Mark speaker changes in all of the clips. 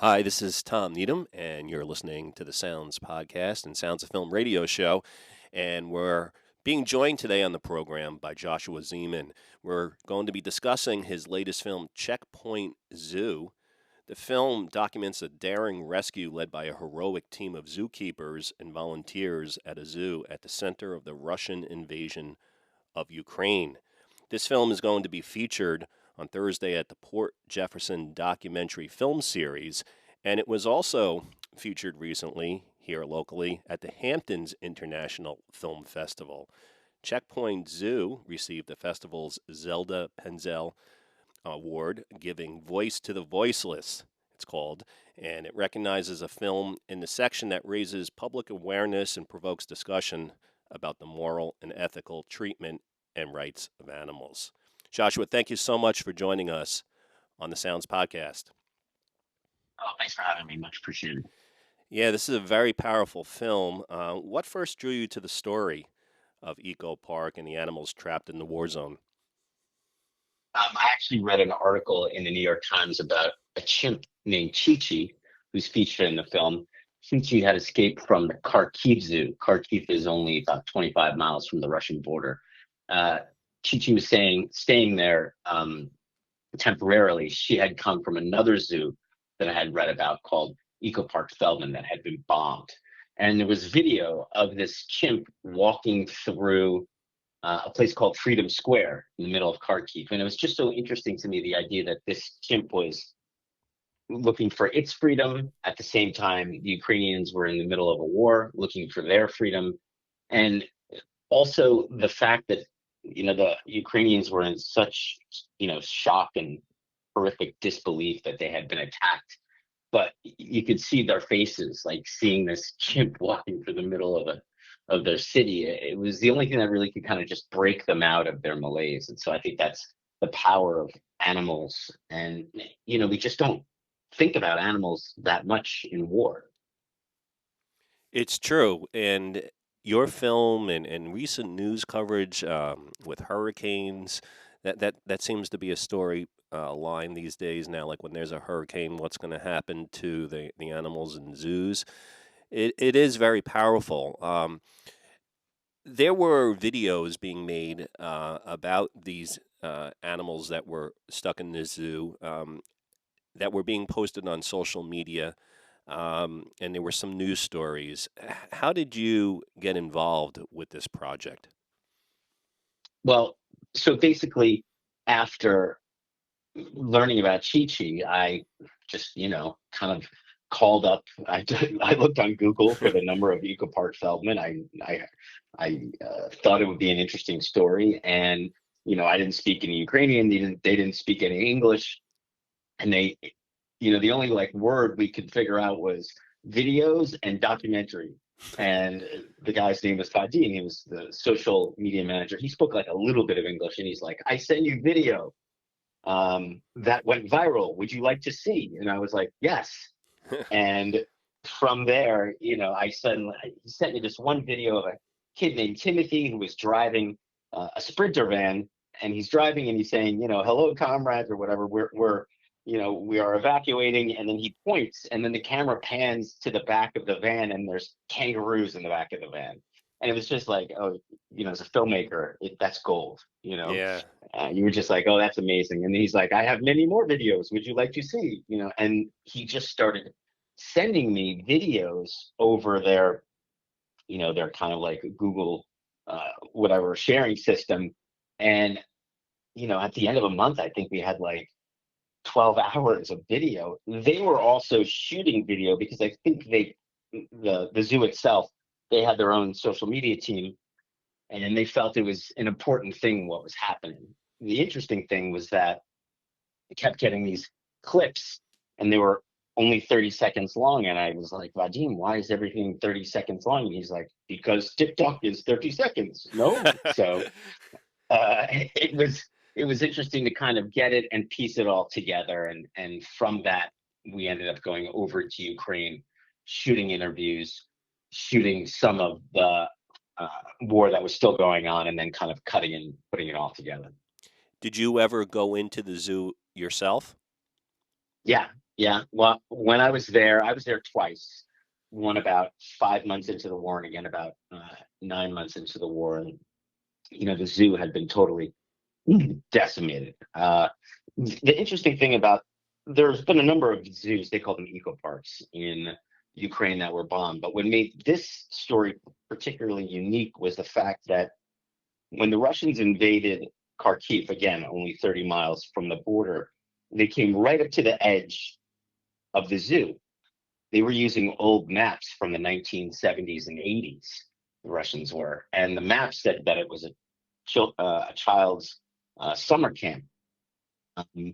Speaker 1: Hi, this is Tom Needham, and you're listening to the Sounds Podcast and Sounds of Film radio show. And we're being joined today on the program by Joshua Zeman. We're going to be discussing his latest film, Checkpoint Zoo. The film documents a daring rescue led by a heroic team of zookeepers and volunteers at a zoo at the center of the Russian invasion of Ukraine. This film is going to be featured on Thursday at the Port Jefferson Documentary Film Series, and it was also featured recently here locally at the Hamptons International Film Festival. Checkpoint Zoo received the festival's Zelda Penzel Award, giving voice to the voiceless, it's called, and it recognizes a film in the section that raises public awareness and provokes discussion about the moral and ethical treatment and rights of animals. Joshua, thank you so much for joining us on the Sounds Podcast.
Speaker 2: Oh, thanks for having me. Much appreciated.
Speaker 1: Yeah, this is a very powerful film. What first drew you to the story of Ecopark and the animals trapped in the war zone?
Speaker 2: I actually read an article in the New York Times about a chimp named Chi-Chi, who's featured in the film. Chi-Chi had escaped from the Kharkiv Zoo. Kharkiv is only about 25 miles from the Russian border. Uh, Chi-Chi was staying there temporarily. She had come from another zoo that I had read about called Ecopark Feldman that had been bombed. And there was video of this chimp walking through a place called Freedom Square in the middle of Kharkiv. And it was just so interesting to me the idea that this chimp was looking for its freedom. At the same time, the Ukrainians were in the middle of a war looking for their freedom. And also the fact that, the Ukrainians were in such, shock and horrific disbelief that they had been attacked. But you could see their faces, like seeing this chimp walking through the middle of their city. It was the only thing that really could kind of just break them out of their malaise. And so I think that's the power of animals. And we just don't think about animals that much in war.
Speaker 1: It's true. And your film and recent news coverage with hurricanes, that seems to be a story line these days now. Like when there's a hurricane, what's going to happen to the animals in zoos? It is very powerful. There were videos being made about these animals that were stuck in the zoo that were being posted on social media, and there were some news stories. How did you get involved with this project?
Speaker 2: Well, so basically, after learning about Chi Chi, I just, kind of called up. I looked on Google for the number of Ecopark Feldman. I thought it would be an interesting story, and I didn't speak any Ukrainian. They didn't speak any English, and the only like word we could figure out was videos and documentary. And the guy's name was Vadim. He was the social media manager. He spoke like a little bit of English, and he's like, "I sent you video that went viral. Would you like to see?" And I was like, "Yes." And from there, he sent me this one video of a kid named Timothy who was driving a Sprinter van, and he's driving and he's saying, "Hello, comrades," or whatever. We are evacuating, and then he points, and then the camera pans to the back of the van, and there's kangaroos in the back of the van. And it was just like, oh, as a filmmaker, that's gold.
Speaker 1: Yeah.
Speaker 2: You were just like, oh, that's amazing. And he's like, I have many more videos. Would you like to see? And he just started sending me videos over their kind of like Google, whatever sharing system. And, at the end of a month, I think we had like 12 hours of video. They were also shooting video because I think the zoo itself, they had their own social media team, and they felt it was an important thing what was happening. The interesting thing was that I kept getting these clips, and they were only 30 seconds long. And I was like, Vadim, why is everything 30 seconds long? And he's like, because TikTok is 30 seconds. No. So it was interesting to kind of get it and piece it all together. And from that, we ended up going over to Ukraine, shooting interviews, shooting some of the uh, war that was still going on, and then kind of cutting and putting it all together.
Speaker 1: Did you ever go into the zoo yourself?
Speaker 2: Yeah. Yeah. Well, when I was there twice. One about 5 months into the war, and again about 9 months into the war. And the zoo had been totally decimated. The interesting thing about there's been a number of zoos, they call them ecoparks in Ukraine that were bombed. But what made this story particularly unique was the fact that when the Russians invaded Kharkiv, again, only 30 miles from the border, they came right up to the edge of the zoo. They were using old maps from the 1970s and 80s, the Russians were. And the map said that it was a child's summer camp.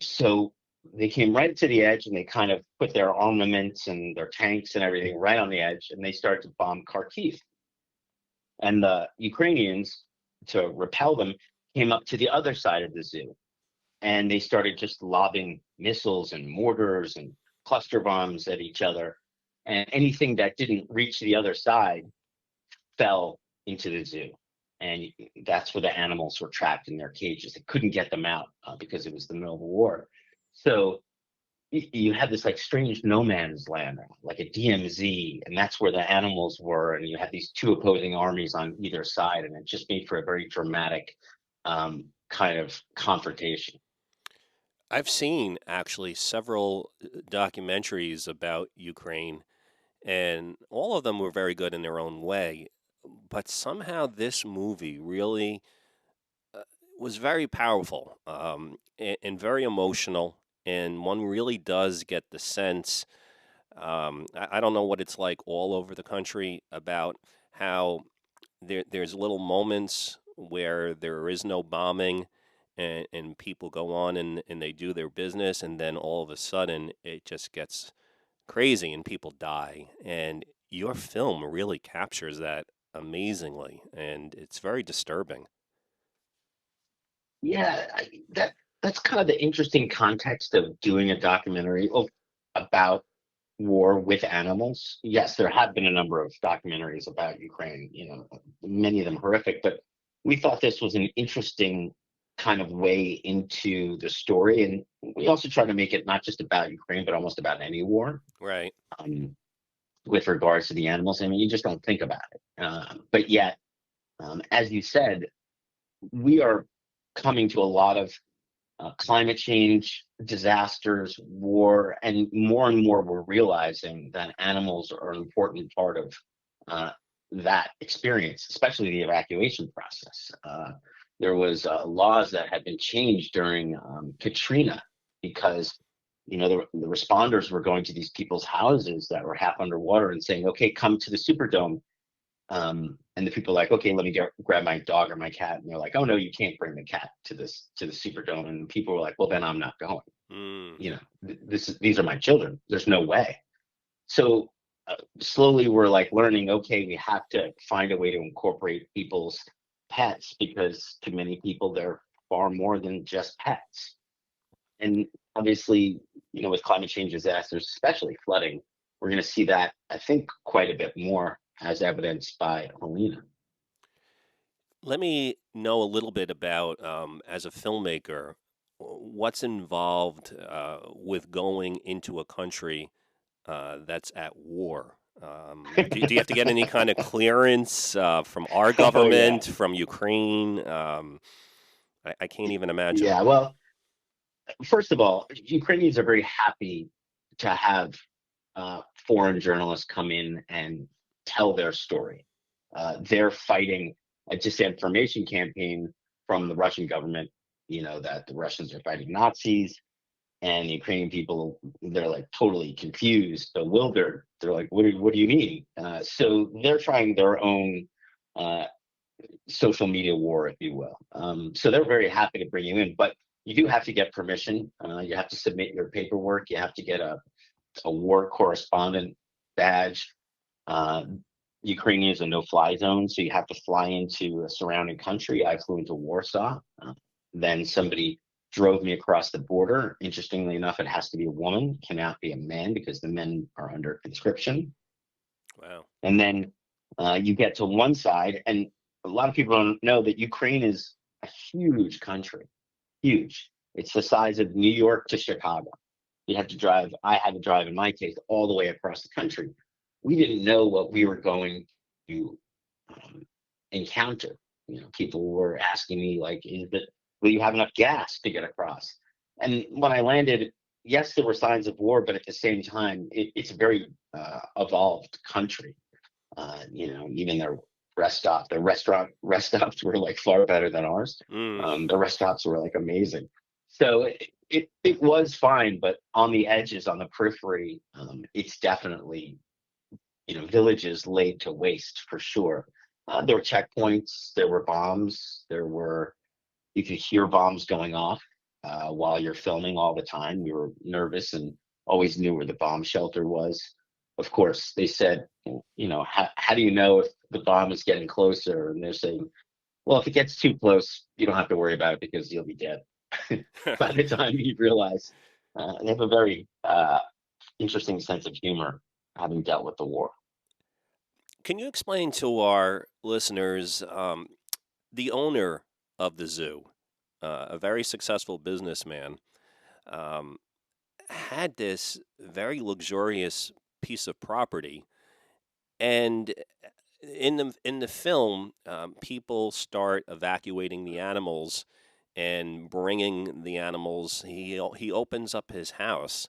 Speaker 2: So they came right to the edge and they kind of put their armaments and their tanks and everything right on the edge, and they started to bomb Kharkiv. And the Ukrainians, to repel them, came up to the other side of the zoo, and they started just lobbing missiles and mortars and cluster bombs at each other. And anything that didn't reach the other side fell into the zoo. And that's where the animals were trapped in their cages. They couldn't get them out because it was the middle of the war. So you had this like strange no man's land, like a DMZ, and that's where the animals were. And you had these two opposing armies on either side, and it just made for a very dramatic kind of confrontation.
Speaker 1: I've seen actually several documentaries about Ukraine, and all of them were very good in their own way. But somehow this movie really was very powerful and very emotional. And one really does get the sense, I don't know what it's like all over the country, about how there's little moments where there is no bombing and people go on and they do their business, and then all of a sudden it just gets crazy and people die. And your film really captures that amazingly, and it's very disturbing.
Speaker 2: Yeah, that's kind of the interesting context of doing a documentary about war with animals. Yes, there have been a number of documentaries about Ukraine, many of them horrific, but we thought this was an interesting kind of way into the story. And we also try to make it not just about Ukraine, but almost about any war
Speaker 1: Right.
Speaker 2: um, with regards to the animals. I mean, you just don't think about it. But yet, as you said, we are coming to a lot of climate change, disasters, war, and more we're realizing that animals are an important part of uh, that experience, especially the evacuation process. There was laws that had been changed during Katrina because the responders were going to these people's houses that were half underwater and saying, "Okay, come to the Superdome." And the people are like, okay, let me grab my dog or my cat. And they're like, oh no, you can't bring the cat to the Superdome. And people were like, well, then I'm not going.
Speaker 1: Mm.
Speaker 2: These are my children. There's no way. So slowly we're like learning, okay, we have to find a way to incorporate people's pets because to many people they're far more than just pets. And obviously, with climate change disasters, especially flooding, we're going to see that, I think, quite a bit more, as evidenced by Helena.
Speaker 1: Let me know a little bit about, as a filmmaker, what's involved with going into a country that's at war. Do you have to get any kind of clearance from our
Speaker 2: Oh, yeah.
Speaker 1: government, from Ukraine? I can't even imagine.
Speaker 2: Yeah. Well, first of all, Ukrainians are very happy to have foreign journalists come in and tell their story. They're fighting a disinformation campaign from the Russian government, that the Russians are fighting Nazis, and the Ukrainian people, they're like totally confused, bewildered. They're like, what do you mean? So they're trying their own uh, social media war, if you will. So they're very happy to bring you in, but you do have to get permission. You have to submit your paperwork. You have to get a war correspondent badge. Uh, Ukraine is a no-fly zone, so you have to fly into a surrounding country. I flew into Warsaw. Then somebody drove me across the border. Interestingly enough, it has to be a woman, cannot be a man because the men are under conscription.
Speaker 1: Wow.
Speaker 2: And then you get to one side, and a lot of people don't know that Ukraine is a huge country, huge. It's the size of New York to Chicago. I had to drive in my case all the way across the country. We didn't know what we were going to um, encounter. People were asking me like, will you have enough gas to get across? And when I landed, yes, there were signs of war, but at the same time, it's a very evolved country. Even their rest stops were like far better than ours.
Speaker 1: Mm.
Speaker 2: The rest stops were like amazing. So it was fine, but on the edges, on the periphery, it's definitely villages laid to waste for sure. There were checkpoints, there were bombs, you could hear bombs going off while you're filming all the time. We were nervous and always knew where the bomb shelter was. Of course, they said, how do you know if the bomb is getting closer? And they're saying, well, if it gets too close, you don't have to worry about it because you'll be dead by the time you realize. They have a very interesting sense of humor having dealt with the war.
Speaker 1: Can you explain to our listeners the owner of the zoo, a very successful businessman, um, had this very luxurious piece of property, and in the film, people start evacuating the animals and bringing the animals. He opens up his house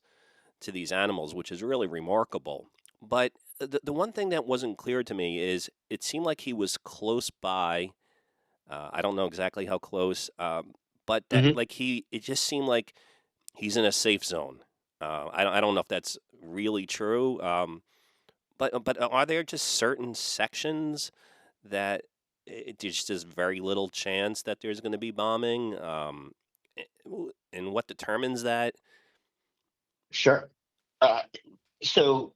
Speaker 1: to these animals, which is really remarkable. But the one thing that wasn't clear to me is it seemed like he was close by. I don't know exactly how close, but that
Speaker 2: Hmm.
Speaker 1: like it just seemed like he's in a safe zone. I don't know if that's really true. But are there just certain sections that there's just very little chance that there's going to be bombing? And what determines that?
Speaker 2: Sure. Uh, so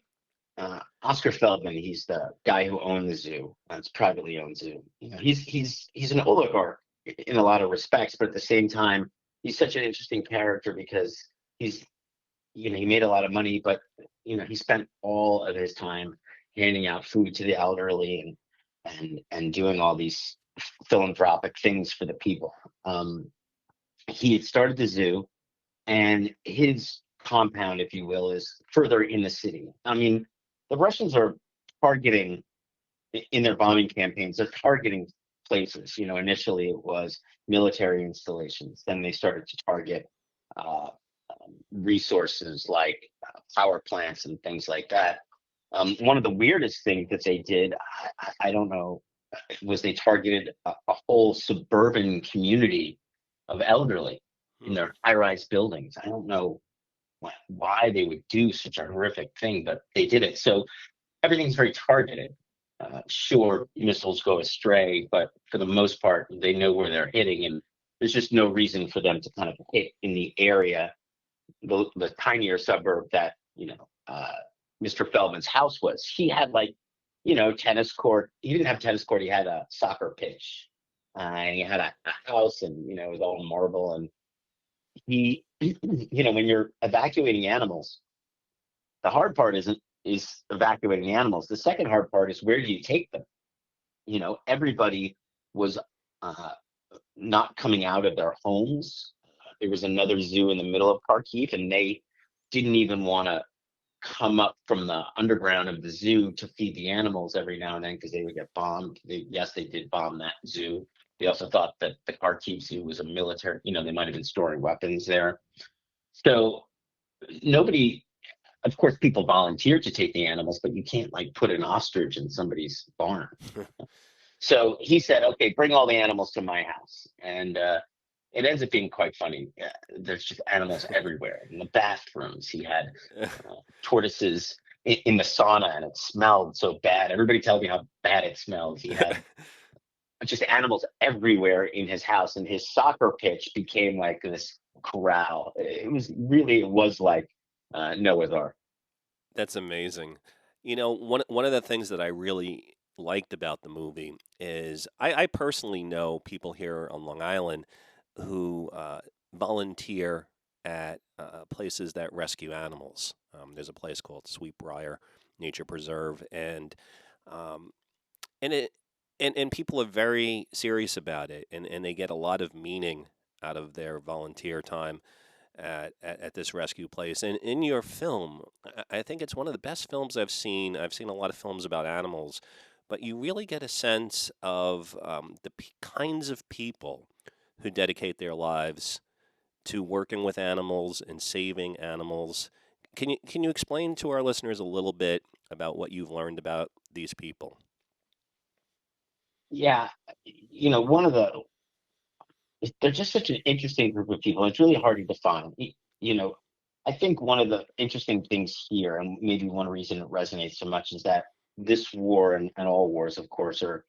Speaker 2: Oscar Feldman, he's the guy who owned the zoo. It's a privately owned zoo. He's an oligarch in a lot of respects, but at the same time, he's such an interesting character because he's he made a lot of money, but he spent all of his time handing out food to the elderly and doing all these philanthropic things for the people. He had started the zoo, and his compound, if you will, is further in the city. I mean, the Russians are targeting in their bombing campaigns. They're targeting places. Initially it was military installations. Then they started to target uh, resources like power plants and things like that. One of the weirdest things that they did, I don't know, was they targeted a whole suburban community of elderly in
Speaker 1: Hmm.
Speaker 2: their high-rise buildings. I don't know why they would do such a horrific thing, but they did it. So everything's very targeted. Sure, missiles go astray, but for the most part, they know where they're hitting, and there's just no reason for them to kind of hit in the area, the tinier suburb that Mr. Feldman's house was. He had like tennis court. He didn't have tennis court. He had a soccer pitch, and he had a house, and it was all marble. And he, when you're evacuating animals, the hard part is evacuating the animals. The second hard part is where do you take them? Everybody was uh, not coming out of their homes. There was another zoo in the middle of Kharkiv, and they didn't even want to come up from the underground of the zoo to feed the animals every now and then because they would get bombed. Yes, they did bomb that zoo. They also thought that the Kharkiv zoo was a military, they might have been storing weapons there. So nobody, of course, people volunteered to take the animals, but you can't like put an ostrich in somebody's barn. So he said, okay, bring all the animals to my house. And it ends up being quite funny. There's just animals everywhere. In the bathrooms, he had tortoises in the sauna, and it smelled so bad. Everybody tell me how bad it smelled. He had just animals everywhere in his house, and his soccer pitch became like this corral. It was like Noah's Ark.
Speaker 1: That's amazing. One of the things that I really liked about the movie is I personally know people here on Long Island who volunteer at places that rescue animals. There's a place called Sweetbriar Nature Preserve, um, and it and people are very serious about it, and they get a lot of meaning out of their volunteer time. at this rescue place. And in your film, I think it's one of the best films I've seen. I've seen a lot of films about animals, but you really get a sense of kinds of people who dedicate their lives to working with animals and saving animals. Can you explain to our listeners a little bit about what you've learned about these people?
Speaker 2: Yeah, one of the they're just such an interesting group of people. It's really hard to define. You know, I think one of the interesting things here, and maybe one reason it resonates so much, is that this war and all wars, of course, are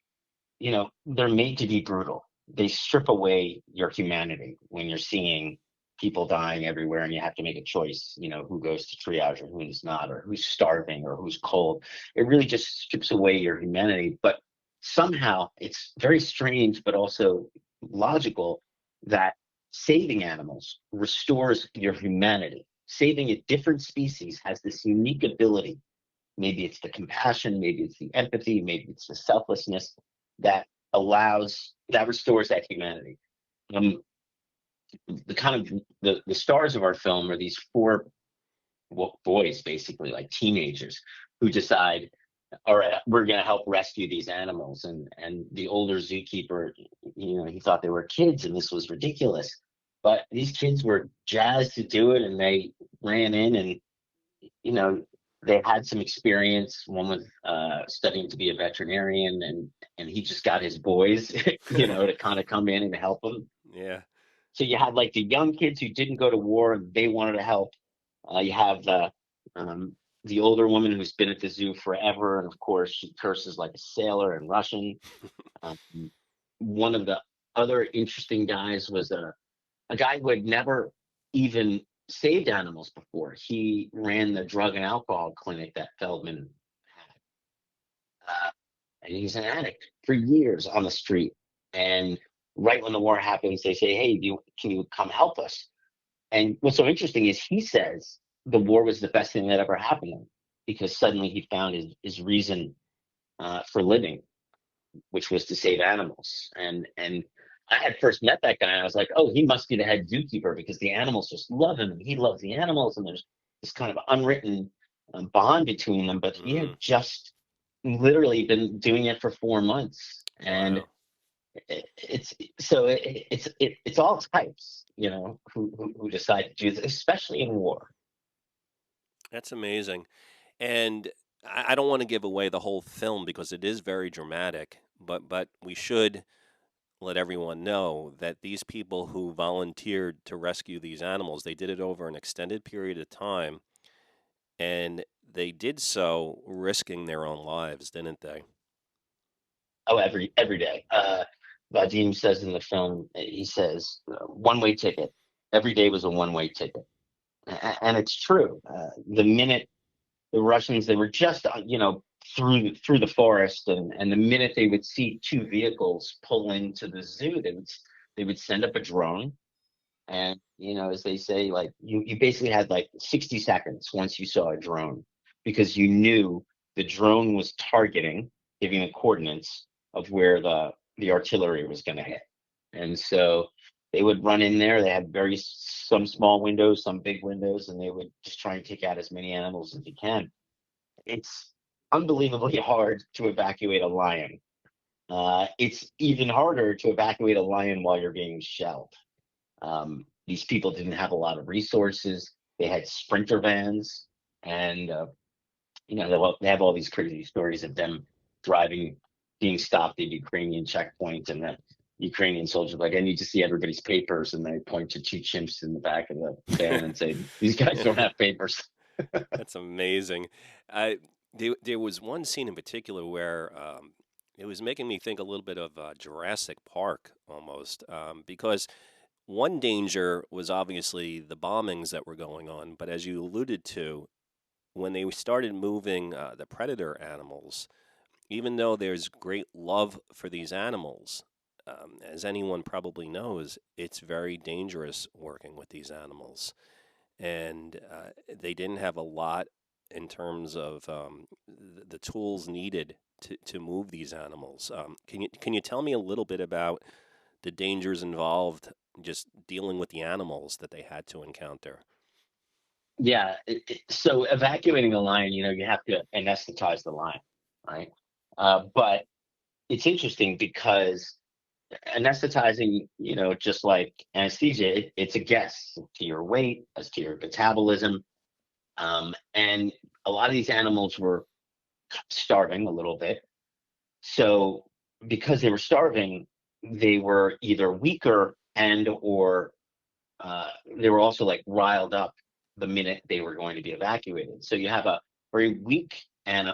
Speaker 2: they're made to be brutal. They strip away your humanity when you're seeing people dying everywhere and you have to make a choice, who goes to triage or who's not, or who's starving or who's cold. It really just strips away your humanity. But somehow it's very strange, but also logical that saving animals restores your humanity. Saving a different species has this unique ability. Maybe it's the compassion, maybe it's the empathy, maybe it's the selflessness that restores that humanity. Um, the kind of the stars of our film are these four boys, basically like teenagers, who decide, all right, we're going to help rescue these animals. And the older zookeeper, he thought they were kids, and this was ridiculous. But these kids were jazzed to do it, and they ran in, and you know they had some experience. One was studying to be a veterinarian, and he just got his boys, to kind of come in and help him.
Speaker 1: Yeah.
Speaker 2: So you had like the young kids who didn't go to war and they wanted to help. You have um, the older woman who's been at the zoo forever, and of course she curses like a sailor in Russian. Um, One of the other interesting guys was a guy who had never even saved animals before. He ran the drug and alcohol clinic that Feldman had. And he's an addict for years on the street. And right when the war happens, they say, "Hey, can you come help us?" And what's so interesting is he says the war was the best thing that ever happened to him because suddenly he found his reason for living, which was to save animals. And I had first met that guy, and I was like, "Oh, he must be the head zookeeper because the animals just love him, and he loves the animals, and there's this kind of unwritten bond between them." But he had
Speaker 1: Mm,
Speaker 2: just literally been doing it for 4 months, and
Speaker 1: wow.
Speaker 2: it's all types, who decide to do this, especially in war.
Speaker 1: That's amazing. And I don't want to give away the whole film because it is very dramatic, but we should let everyone know that these people who volunteered to rescue these animals, they did it over an extended period of time, and they did so risking their own lives, didn't they?
Speaker 2: Oh, every day. Vadim says in the film, he says, one-way ticket. Every day was a one-way ticket, and it's true. The minute the Russians, they were just, through the forest, and the minute they would see two vehicles pull into the zoo, they would send up a drone. And as they say, like you basically had like 60 seconds once you saw a drone, because you knew the drone was targeting, giving the coordinates of where the artillery was going to hit. And so they would run in there. They had some small windows, some big windows, and they would just try and take out as many animals as you can. It's unbelievably hard to evacuate a lion. It's even harder to evacuate a lion while you're being shelled. These people didn't have a lot of resources. They had sprinter vans, and they have all these crazy stories of them driving, being stopped at Ukrainian checkpoint, and the Ukrainian soldiers like, "I need to see everybody's papers," and they point to two chimps in the back of the van and say, "These guys don't have papers."
Speaker 1: That's amazing. I there was one scene in particular where it was making me think a little bit of Jurassic Park almost, because one danger was obviously the bombings that were going on, but as you alluded to, when they started moving the predator animals, even though there's great love for these animals, as anyone probably knows, it's very dangerous working with these animals. And they didn't have a lot in terms of the tools needed to move these animals. Can you tell me a little bit about the dangers involved just dealing with the animals that they had to encounter.
Speaker 2: Yeah. So evacuating a lion, you have to anesthetize the lion, right? But it's interesting because anesthetizing, just like anesthesia, it's a guess to your weight, as to your metabolism. And a lot of these animals were starving a little bit. So because they were starving, they were either weaker and or they were also like riled up the minute they were going to be evacuated. So you have a very weak and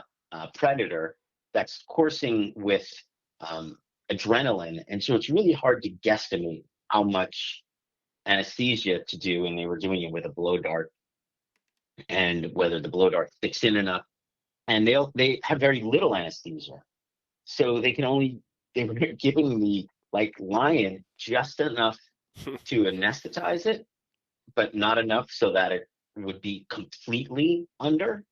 Speaker 2: predator that's coursing with um, adrenaline, and so it's really hard to guesstimate how much anesthesia to do, and they were doing it with a blow dart, and whether the blow dart sticks in enough. And they have very little anesthesia, so they were giving the like lion just enough to anesthetize it, but not enough so that it would be completely under.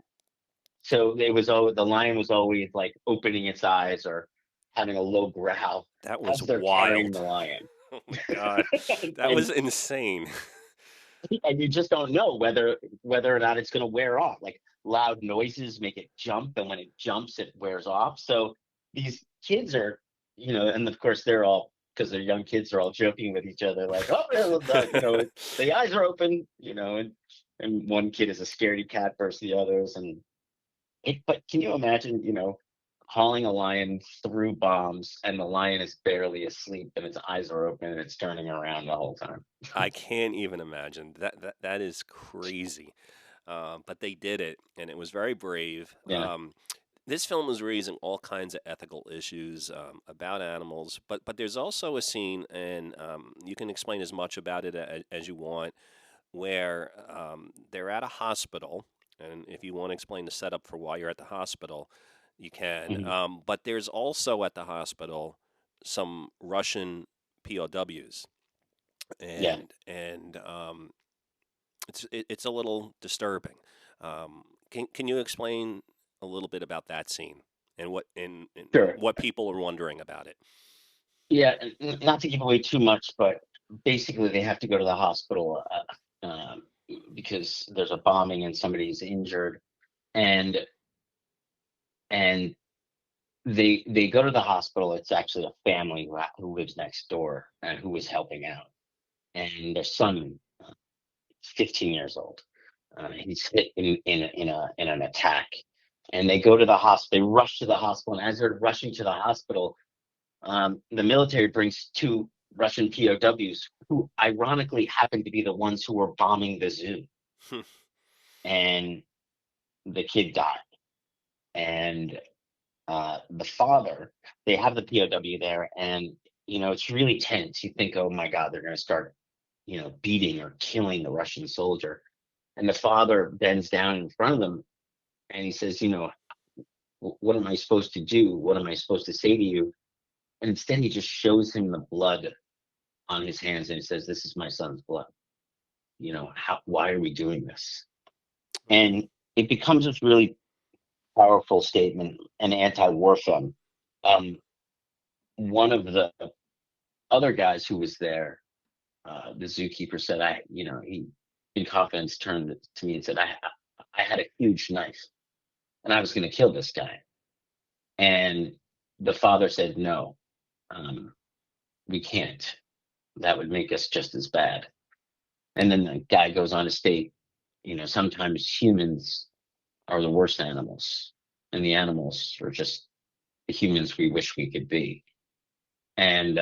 Speaker 2: So the lion was always like opening its eyes or having a low growl
Speaker 1: That was
Speaker 2: as they're carrying
Speaker 1: wild.
Speaker 2: the lion.
Speaker 1: Oh my God. That
Speaker 2: and
Speaker 1: was insane.
Speaker 2: and you just don't know whether or not it's going to wear off. Like loud noises make it jump, and when it jumps, it wears off. So these kids are, and of course they're all, because they're young kids, are all joking with each other, like, oh, the eyes are open, and one kid is a scaredy cat versus the others, and but can you imagine, hauling a lion through bombs, and the lion is barely asleep, and its eyes are open, and it's turning around the whole time.
Speaker 1: I can't even imagine. That is crazy. But they did it, and it was very brave.
Speaker 2: Yeah.
Speaker 1: This film is raising all kinds of ethical issues about animals, but there's also a scene, and you can explain as much about it as you want, where they're at a hospital, and if you want to explain the setup for why you're at the hospital, you can.
Speaker 2: Mhm.
Speaker 1: But there's also at the hospital some Russian POWs,
Speaker 2: Yeah.
Speaker 1: and it's a little disturbing. Can you explain a little bit about that scene and
Speaker 2: Sure.
Speaker 1: what people are wondering about it?
Speaker 2: Yeah, not to give away too much, but basically they have to go to the hospital because there's a bombing and somebody's injured, and and they go to the hospital. It's actually a family who lives next door and who is helping out, and their son, 15 years old, he's hit in an attack, and they go to the hospital. They rush to the hospital, and as they're rushing to the hospital, the military brings two Russian POWs who ironically happen to be the ones who were bombing the zoo. And the kid died. And the father, they have the POW there, and it's really tense. You think, oh my God, they're going to start, beating or killing the Russian soldier. And the father bends down in front of them, and he says, what am I supposed to do? What am I supposed to say to you? And instead, he just shows him the blood on his hands, and he says, "This is my son's blood. Why are we doing this?" And it becomes this really powerful statement, an anti-war film. Um, One of the other guys who was there, the zookeeper, said, he in confidence turned to me and said, I had a huge knife, and I was going to kill this guy." And the father said, "No, we can't. That would make us just as bad." And then the guy goes on to state, sometimes humans are the worst animals, and the animals are just the humans we wish we could be. And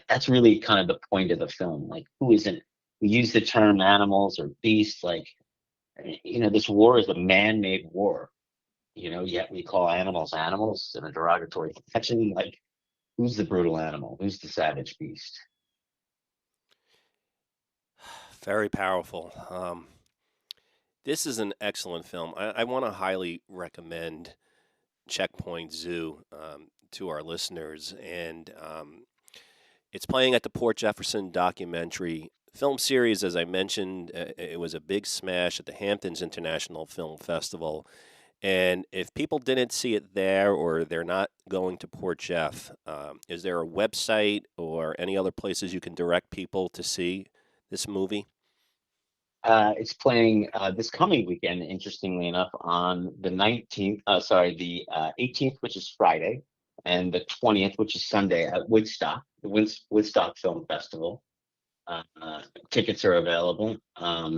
Speaker 2: that's really kind of the point of the film. Like, who isn't? We use the term animals or beasts. Like, this war is a man-made war. Yet we call animals animals in a derogatory fashion. Like, who's the brutal animal? Who's the savage beast?
Speaker 1: Very powerful. This is an excellent film. I want to highly recommend Checkpoint Zoo to our listeners, and it's playing at the Port Jefferson Documentary Film Series. As I mentioned, it was a big smash at the Hamptons International Film Festival, And if people didn't see it there or they're not going to Port Jeff, is there a website or any other places you can direct people to see this movie?
Speaker 2: It's playing this coming weekend, interestingly enough, on the 19th, the 18th, which is Friday, and the 20th, which is Sunday, at Woodstock, the Woodstock Film Festival. Tickets are available.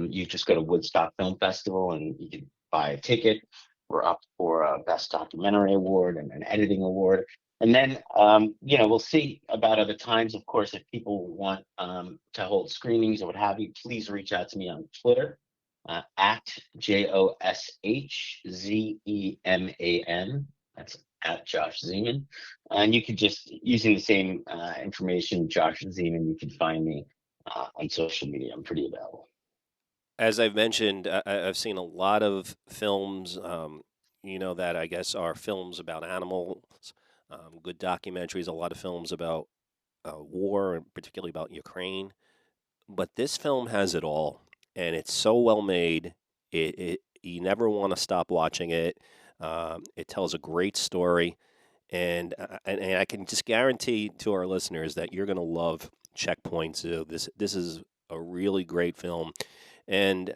Speaker 2: You just go to Woodstock Film Festival and you can buy a ticket. We're up for a Best Documentary Award and an Editing Award. And then, we'll see about other times. Of course, if people want to hold screenings or what have you, please reach out to me on Twitter at JoshZeman. That's at Josh Zeman. And you could just, using the same information, Josh Zeman, you can find me on social media. I'm pretty available.
Speaker 1: As I've mentioned, I've seen a lot of films, that I guess are films about animals, good documentaries, a lot of films about war, and particularly about Ukraine. But this film has it all, and it's so well made. It you never want to stop watching it. It tells a great story, and I can just guarantee to our listeners that you're going to love Checkpoint Zoo. This is a really great film, and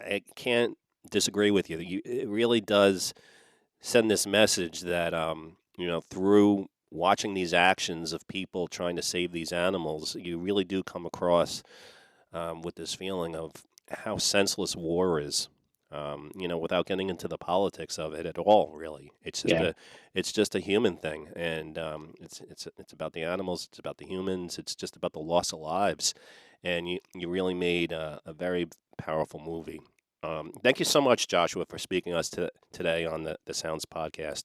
Speaker 1: I can't disagree with you. It really does send this message that through watching these actions of people trying to save these animals, you really do come across with this feeling of how senseless war is. Without getting into the politics of it at all, really,
Speaker 2: Yeah.
Speaker 1: it's just a human thing, and it's about the animals, it's about the humans, it's just about the loss of lives, and you really made a very powerful movie. Thank you so much, Joshua, for speaking to us today on the Sounds podcast.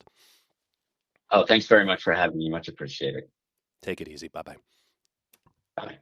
Speaker 2: Oh, thanks very much for having me. Much appreciated.
Speaker 1: Take it easy. Bye bye.
Speaker 2: Bye.